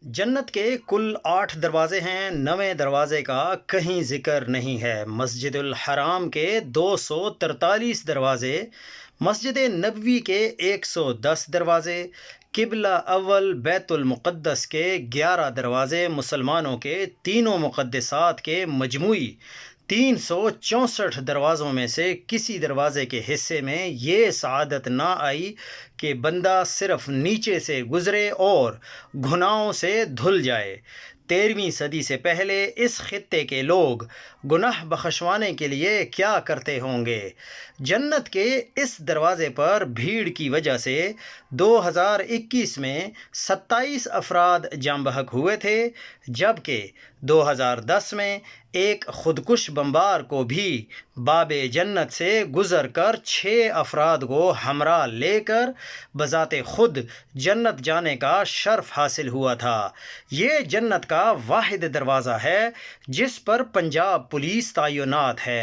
جنت کے کل 8 دروازے ہیں، 9ویں دروازے کا کہیں ذکر نہیں ہے۔ مسجد الحرام کے 243 دروازے، مسجد نبوی کے 110 دروازے، قبلہ اول بیت المقدس کے 11 دروازے، مسلمانوں کے تینوں مقدسات کے مجموعی 364 دروازوں میں سے کسی دروازے کے حصے میں یہ سعادت نہ آئی کہ بندہ صرف نیچے سے گزرے اور گناہوں سے دھل جائے۔ 13ویں صدی سے پہلے اس خطے کے لوگ گناہ بخشوانے کے لیے کیا کرتے ہوں گے؟ جنت کے اس دروازے پر بھیڑ کی وجہ سے 2021 میں 27 افراد جاں بحق ہوئے تھے، جبکہ 2010 میں ایک خودکش بمبار کو بھی باب جنت سے گزر کر 6 افراد کو ہمراہ لے کر بذات خود جنت جانے کا شرف حاصل ہوا تھا۔ یہ جنت کا واحد دروازہ ہے جس پر پنجاب پولیس تعینات ہے۔